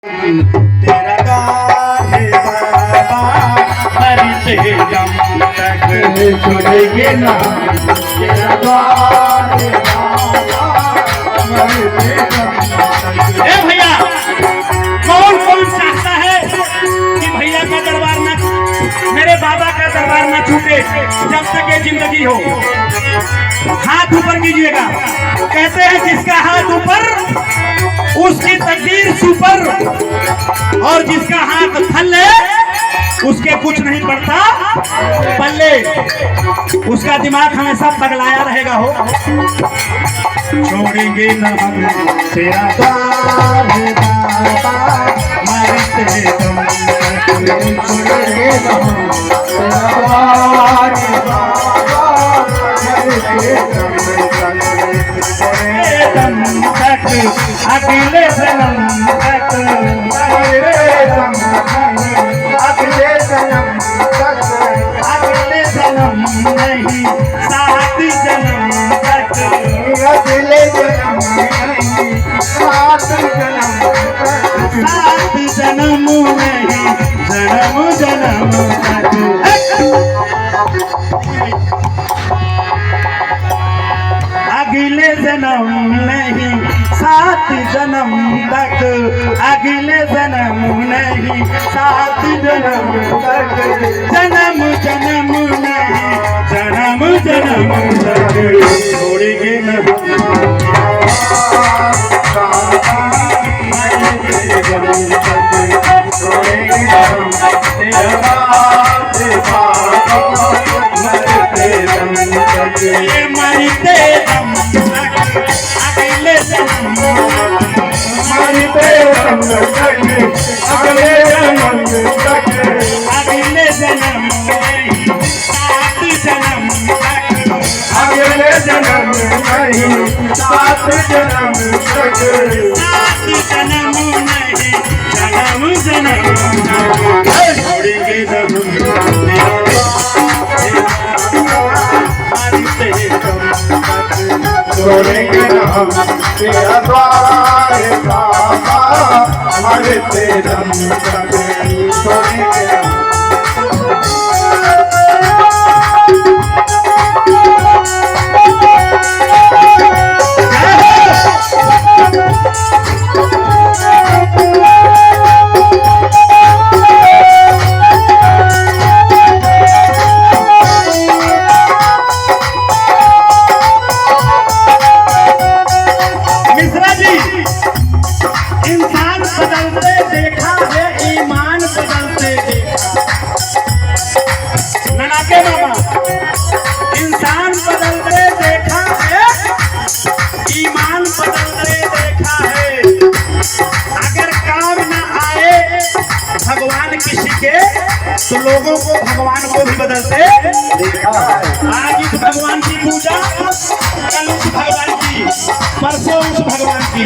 तेरा द्वार है बाबा, मरते दम तक छोड़ेंगे ना। तेरा द्वार है बाबा, मरते दम तक। ए भैया, कौन कौन चाहता है कि भैया का दरबार ना, मेरे बाबा का दरबार ना छूटे जब तक ये जिंदगी हो? हाथ ऊपर कीजिएगा। कहते हैं जिसका हाथ ऊपर उसकी तकदीर सुपर, और जिसका हाथ थल्ले उसके कुछ नहीं पड़ता पल्ले। उसका दिमाग हमेशा पगलाया रहेगा हो। छोड़ेंगे न हम तेरा द्वार है बाबा, मरते दम तक। छोड़ेंगे न हम तेरा द्वार है बाबा, मरते दम तक, अगले जन्म तक, अगले जन्म तक, अगले जन्म नहीं, सात जन्म तक, अगले जन्म नहीं, सात जन्म तक, सात जन्म नहीं, जन्म जन्म तक। अगले जन्म नहीं, सात जन्म तक, अगले जन्म नहीं, सात जन्म तक, जन्म जन्म नहीं, जन्म जन्म तक। छोड़ेंगे न मरते दम तक, अगले जन्म, मरते दम तक, अगले जन्म तक, अगले जन्म नहीं, सात जन्म तक, अगले जन्म नहीं, सात जन्म तक, सात जन्म नहीं, जन्म जन्म तक। छोड़ेंगे छोड़ेंगे न हम तेरा द्वार है बाबा, मरते दम तक। छोड़ेंगे न इंसान बदलते देखा है, ईमान बदलते देखा है। अगर काम न आए भगवान किसी के तो लोगों को भगवान को भी बदलते देखा है। आज इस भगवान की पूजा, कल उस भगवान की, परसों उस भगवान की।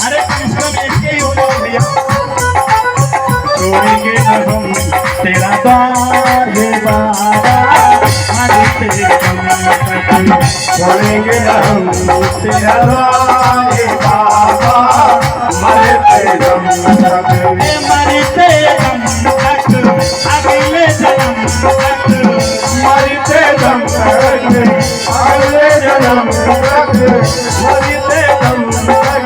अरे कम से कम एक ही हो जाओ भैया। छोड़ेंगे न हम तेरा द्वार है बाबा, मरते दम तक। छोड़ेंगे न हम तेरा द्वार है बाबा, मरते दम तक, मरते दम तक, अगले जन्म तक, मरते दम तक, अगले जन्म तक, मरते दम तक,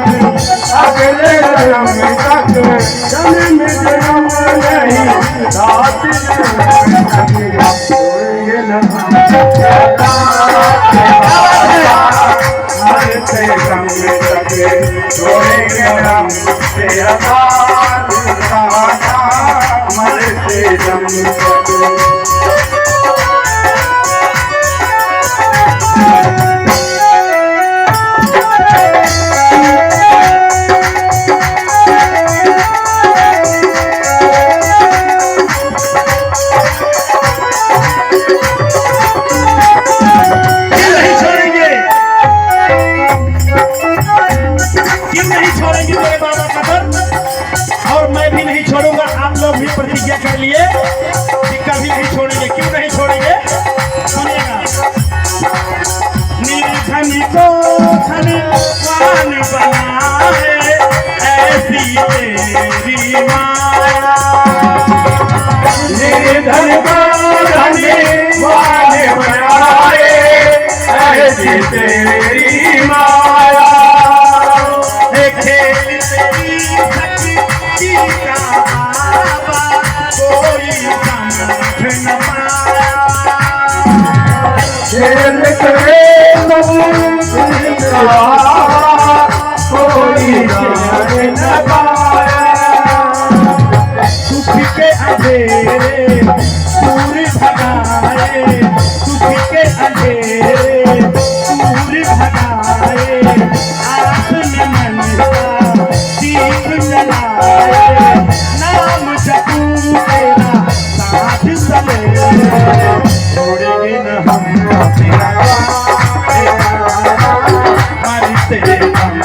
अगले जन्म तक, जन्म जन्म नहीं, सात जन्म तक। छोड़ेंगे न हम मरते दम तक। छोड़ेंगे न हम तेरा द्वार बाबा, मरते दम तक। प्रतिज्ञा कर लिए कि कभी नहीं छोड़ेंगे। क्यों नहीं छोड़ेंगे? सुनिएगा। निर्धन को धनवान बनाए, ऐसी तेरी माया निर्धन को धनी वाले बनाए ऐसी तेरी माया खेल तेरी शक्ति का बाबा कोई समझ न पाया खेल तेरे कोई जान न पाया सुख के अंधेरे दूर भगाए सुख के अंधेरे दूर भगाए आँख में मन का दीप जलाए नाम जपू तेरा साथ चले छोड़ेंगे न हम तेरा मरते हम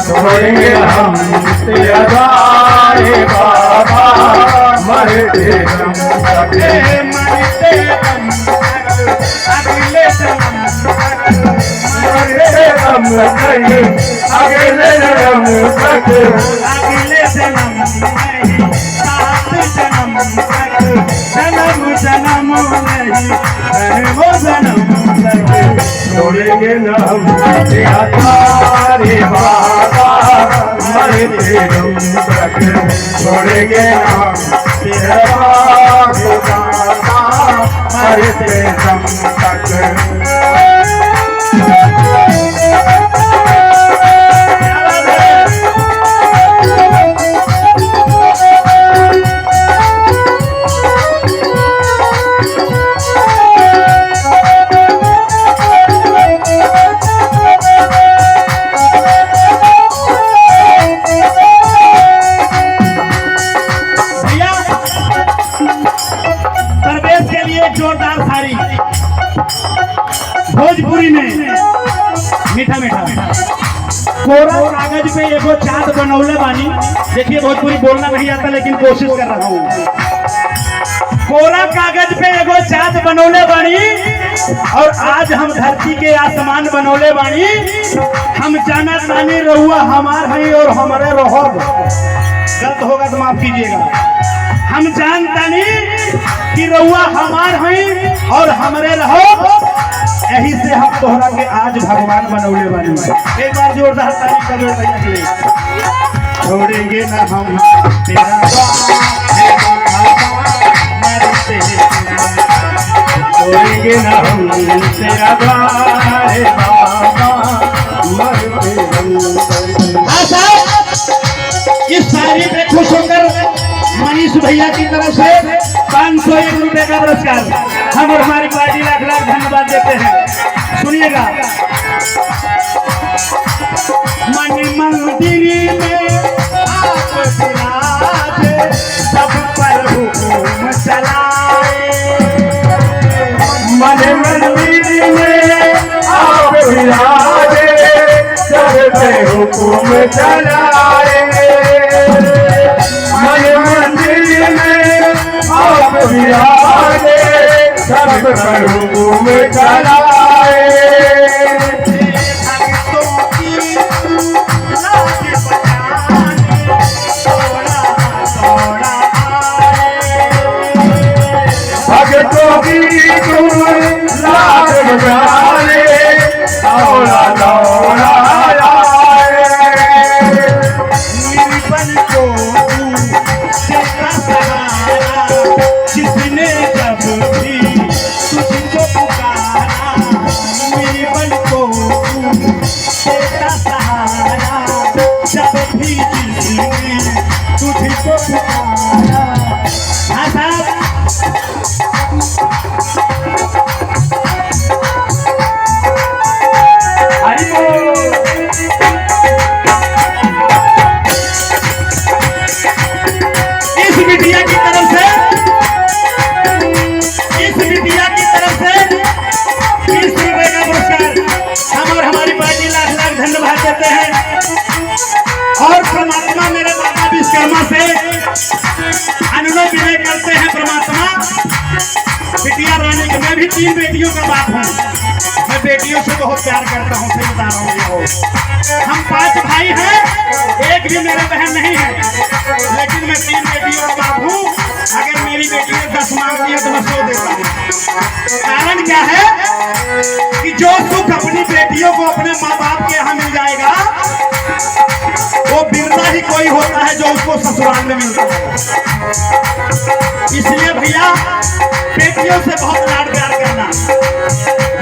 छोड़ेंगे हम तेरा द्वारे बाबा मरते हम मरते हम अगले जन्म मरते हम अगले जन्म तक अगले जन्म सात जन्म तक जन्म जन्म नहीं वो जन्म छोड़ेंगे न हम तेरा तारे बाबा मरते हम तक छोड़ेंगे हम तेरा बाबा मरते हम तक जोरदार सारी भोजपुरी में मीठा मीठा कोरा कागज पे एगो चाँद बनौले बानी। देखिए भोजपुरी बोलना नहीं आता लेकिन कोशिश कर रहा हूँ। कोरा कागज पे एगो चाँद बनौले बानी और आज हम धरती के आसमान बनौले बानी। हम जाना तानी रहुआ हमार हैं और हमारे रहो गलत होगा तो माफ कीजिएगा। हम जानता नहीं कि रउआ हमार हैं और हमरे रहो यही से हम तोहरा के आज भगवान बनौले बने। एक बार जोरदार ताली कर दो भैया के लिए। छोड़ेंगे ना हम तेरा मरते छोड़ेंगे ना हम तेरा द्वारे बाबा मरते इस शायरी पे खुश होकर मनीष भैया की तरफ से 501 रुपए का पुरस्कार हम और हमारी पार्टी लाख लाख धन्यवाद देते हैं। सुनिएगा। मन मंदिर में आप विराजे सब पर हुक्म चलाए मन मंदिर में आप विराजे सब पर हुक्म चलाए मन मंदिर में आप विराजे सब पर हुक्म चलाए भक्तों की लाज बचाने थोड़ा थोड़ा आए भक्तों की लाज बचाने थोड़ा थोड़ा जिसने जब भी तुझको पुकारा मेरे बल को तेरा सहारा जब भी जिसने तुझको पुकारा। हाँ साहब इस मीडिया की तरफ से 20 रुपए का पुरस्कार हम और हमारी पार्टी लाख लाख धन्यवाद देते हैं। और परमात्मा मेरे बाबा विश्वकर्मा से अनुरोध विनय करते हैं। परमात्मा बिटिया रानी के मैं भी 3 बेटियों का बाप हूँ। मैं बेटियों से बहुत प्यार करता हूँ, फिर बता रहा हूँ। हम 5 भाई हैं, एक भी मेरा बहन नहीं है, लेकिन मैं 3 बेटियों का बाप हूँ। अगर मेरी बेटी ने 10 मांगती है तो मैं 100 देता हूँ। कारण क्या है कि जो सुख अपनी बेटियों को अपने माँ बाप के यहाँ मिल जाएगा, वो बिरला ही कोई होता है जो उसको ससुराल में मिलता है। इसलिए भैया बेटियों से बहुत लाड प्यार करना।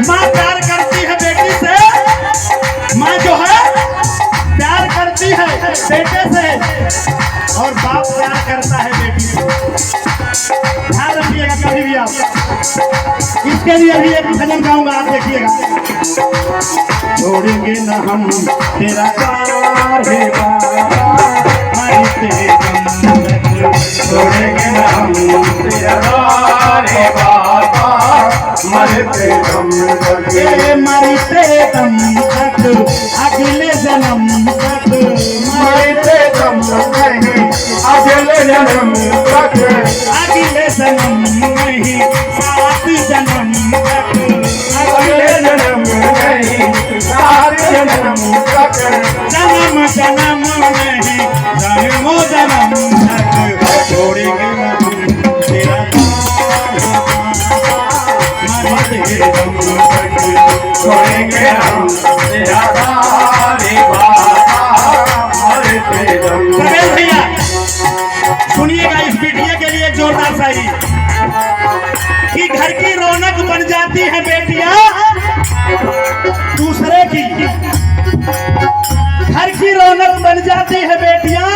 माँ प्यार करती है बेटी से, माँ जो है प्यार करती है बेटे से, और बाप प्यार करता है बेटी से। ध्यान रखिएगा कभी भी आप। इसके लिए भी एक भजन गाऊंगा, आप देखिएगा। छोड़ेंगे न हम तेरा प्यार है बाबा, मरते दम तक छोड़ेंगे न हम तेरा प्यार है बाबा, मरते दम तक, मरते दम तक, अगले जन्म तक, मरते दम नहीं अगले जन्म तक, अगले जन्म नहीं 7 जन्म तक, अगले जन्म नहीं 7 जन्म तक, जन्म जन्म नहीं जन्मों जन्म तक छोड़ेंगे हम तेरा मरते दम तक, छोड़ेंगे हम तेरा मरते दम। भैया सुनिएगा इस बेटिया के लिए जोरदार शायरी कि घर की रौनक बन जाती है बेटियां दूसरे की, घर की रौनक बन जाती है बेटियां,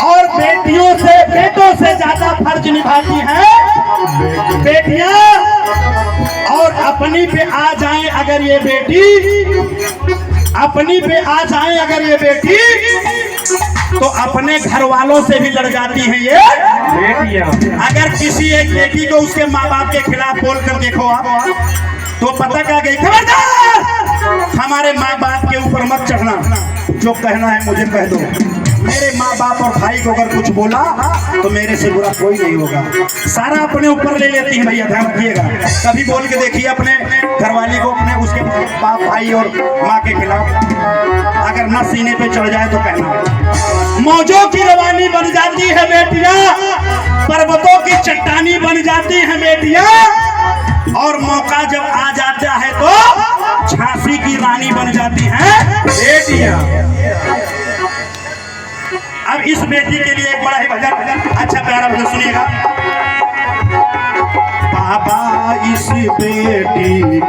और बेटियों से बेटों से ज्यादा फर्ज निभाती हैं बेटियां। और अपनी पे आ जाए अगर ये बेटी, अपनी पे आ जाए अगर ये बेटी, तो अपने घर वालों से भी लड़ जाती हैं ये बेटियां। अगर किसी एक बेटी को उसके माँ बाप के खिलाफ बोल कर देखो आप, तो पता क्या गई, खबरदार हमारे माँ बाप के ऊपर मत चढ़ना, जो कहना है मुझे कह दो। मेरे माँ बाप और भाई को अगर कुछ बोला तो मेरे से बुरा कोई नहीं होगा। सारा अपने ऊपर ले लेती है भैया, ध्यान रखिएगा। कभी बोल के देखिए अपने घरवाली को, अपने उसके बाप भाई और माँ के खिलाफ, अगर न सीने पे चढ़ जाए तो कहना। मौजों की रवानी बन जाती है बेटियां, पर्वतों की चट्टानी बन जाती है बेटियां, और मौका जब आ जाता है तो झांसी की रानी बन जाती है बेटियां। अब इस बेटी के लिए एक बड़ा ही भजन, अच्छा प्यारा भजन सुनिएगा। बाबा इस बेटी